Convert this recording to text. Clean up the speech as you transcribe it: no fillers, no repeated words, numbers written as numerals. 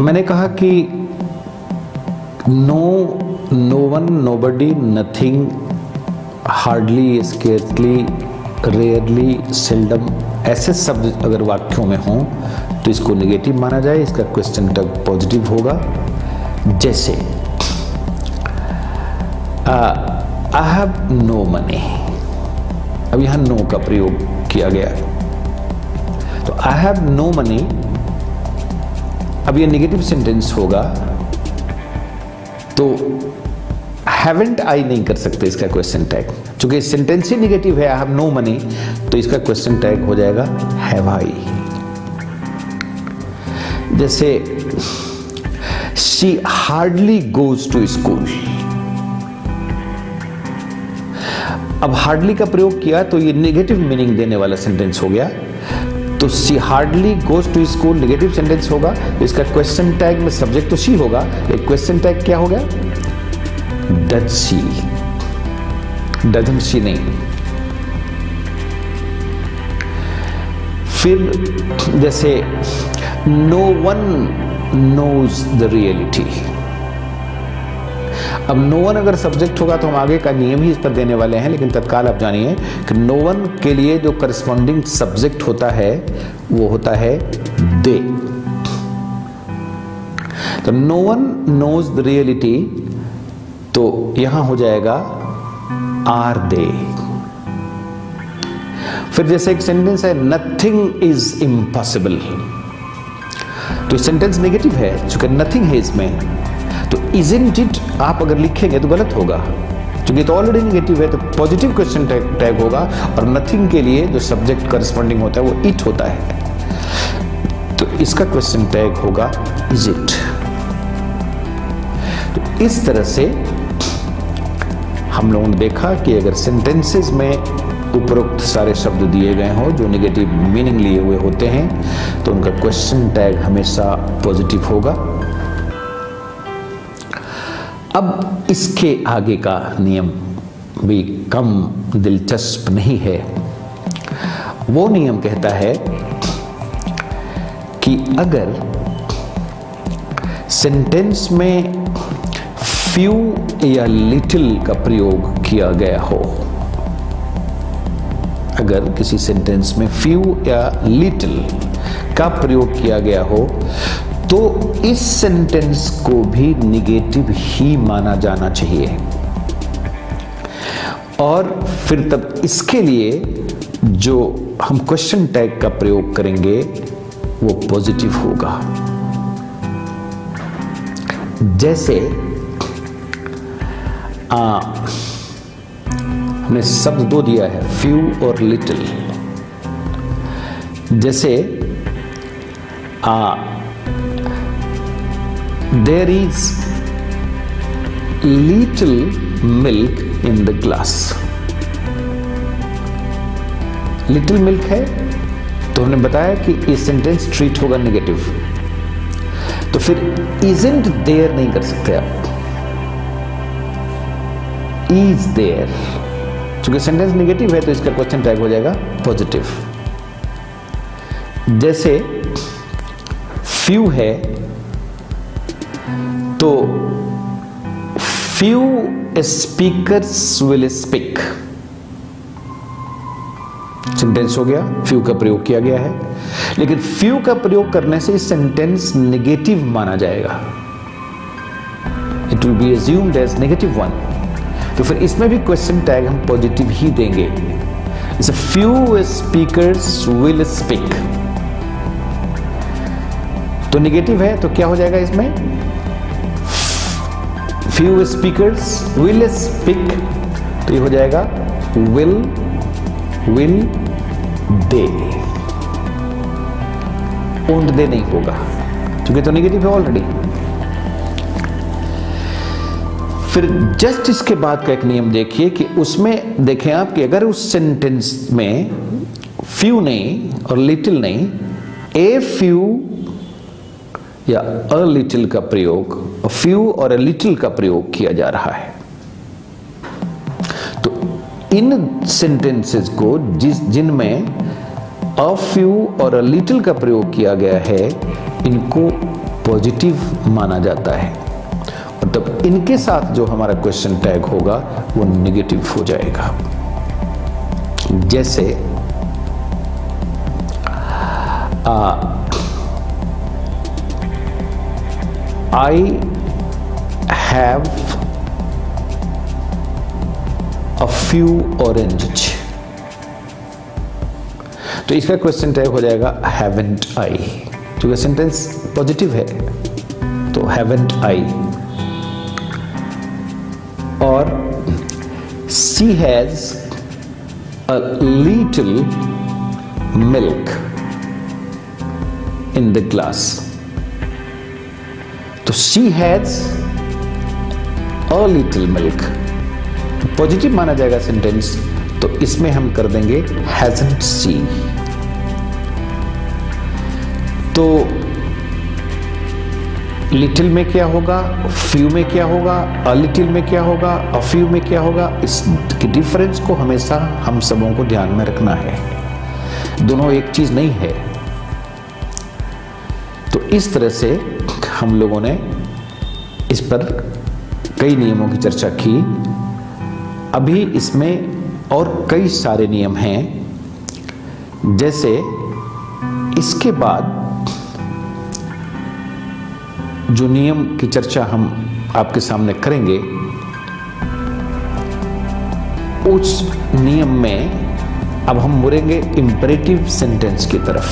मैंने कहा कि no, no one, nobody, nothing, hardly, scarcely, rarely, seldom, ऐसे शब्द अगर वाक्यों में हों तो इसको नेगेटिव माना जाए, इसका क्वेश्चन टैग पॉजिटिव होगा। जैसे आई हैव नो मनी, अब यहां नो का प्रयोग किया गया, तो आई हैव नो मनी, अब ये नेगेटिव सेंटेंस होगा, तो हैवेंट आई नहीं कर सकते इसका क्वेश्चन टैग, क्योंकि सेंटेंस ही नेगेटिव है, आई हैव नो मनी, तो इसका क्वेश्चन टैग हो जाएगा हैव आई। जैसे she hardly goes to school, अब हार्डली का प्रयोग किया तो ये नेगेटिव मीनिंग देने वाला सेंटेंस हो गया, तो she hardly goes to school negative sentence होगा, तो इसका क्वेश्चन टैग में सब्जेक्ट तो शी होगा, एक क्वेश्चन टैग क्या हो गया, डज शी, डजंट शी नहीं। फिर जैसे no one knows the reality, अब नो वन अगर सब्जेक्ट होगा तो हम आगे का नियम ही इस पर देने वाले हैं, लेकिन तत्काल आप जानिए कि नो वन के लिए जो करस्पॉन्डिंग सब्जेक्ट होता है वो होता है दे, तो no one knows the reality, तो यहां हो जाएगा आर दे। फिर जैसे एक सेंटेंस है नथिंग इज इम्पॉसिबल, तो सेंटेंस नेगेटिव है, चूंकि नथिंग है इसमें, तो इजंट इट आप अगर लिखेंगे तो गलत होगा, क्योंकि तो ऑलरेडी नेगेटिव है, तो पॉजिटिव क्वेश्चन टैग होगा, और नथिंग के लिए जो सब्जेक्ट करस्पॉन्डिंग होता है वो इट होता है, तो इसका क्वेश्चन टैग होगा इज इट। तो इस तरह से हम लोगों ने देखा कि अगर सेंटेंसेस में उपरोक्त सारे शब्द दिए गए हों जो नेगेटिव मीनिंग लिए हुए होते हैं तो उनका क्वेश्चन टैग हमेशा पॉजिटिव होगा। अब इसके आगे का नियम भी कम दिलचस्प नहीं है। वो नियम कहता है कि अगर सेंटेंस में फ्यू या लिटिल का प्रयोग किया गया हो, अगर किसी सेंटेंस में फ्यू या लिटिल का प्रयोग किया गया हो तो इस सेंटेंस को भी निगेटिव ही माना जाना चाहिए, और फिर तब इसके लिए जो हम क्वेश्चन टैग का प्रयोग करेंगे वो पॉजिटिव होगा। जैसे हमने शब्द दो दिया है, फ्यू और लिटिल। जैसे there is little milk in the glass, little milk है, तो हमने बताया कि ये सेंटेंस ट्रीट होगा नेगेटिव, तो फिर इजंट देयर नहीं कर सकते आप, इज देयर, क्योंकि सेंटेंस नेगेटिव है तो इसका क्वेश्चन टैग हो जाएगा पॉजिटिव। जैसे फ्यू है तो few speakers will speak, sentence हो गया, फ्यू का प्रयोग किया गया है, लेकिन फ्यू का प्रयोग करने से सेंटेंस नेगेटिव माना जाएगा, it will be assumed as negative one, तो फिर इसमें भी क्वेश्चन टैग हम पॉजिटिव ही देंगे। जैसे फ्यू स्पीकर्स विल स्पीक, तो नेगेटिव है तो क्या हो जाएगा इसमें, फ्यू स्पीकर्स विल स्पीक, तो ये हो जाएगा विल दे, ओंट दे नहीं होगा क्योंकि तो नेगेटिव है ऑलरेडी। फिर जस्ट इसके बाद का एक नियम देखिए कि उसमें देखें आप कि अगर उस सेंटेंस में फ्यू नहीं और लिटिल नहीं, ए फ्यू या अ लिटिल का प्रयोग, फ्यू और अ लिटिल का प्रयोग किया जा रहा है, तो इन सेंटेंसेस को जिनमें अ फ्यू और अ लिटिल का प्रयोग किया गया है, इनको पॉजिटिव माना जाता है, और तब इनके साथ जो हमारा क्वेश्चन टैग होगा वो नेगेटिव हो जाएगा। जैसे I have a few orange, तो इसका क्वेश्चन टैग हो जाएगा हैवंट आई, क्योंकि सेंटेंस पॉजिटिव है तो हैवंट आई। और she has a little milk in the glass, तो she has a little milk, positive माना जाएगा सेंटेंस, तो इसमें हम कर देंगे हैजंट शी। तो लिटिल में क्या होगा, फ्यू में क्या होगा, अ लिटिल में क्या होगा, अ फ्यू में क्या होगा, इस डिफरेंस को हमेशा हम सबों को ध्यान में रखना है, दोनों एक चीज नहीं है। तो इस तरह से हम लोगों ने इस पर कई नियमों की चर्चा की। अभी इसमें और कई सारे नियम हैं, जैसे इसके बाद जो नियम की चर्चा हम आपके सामने करेंगे, उस नियम में अब हम मुड़ेंगे इंपेरेटिव सेंटेंस की तरफ।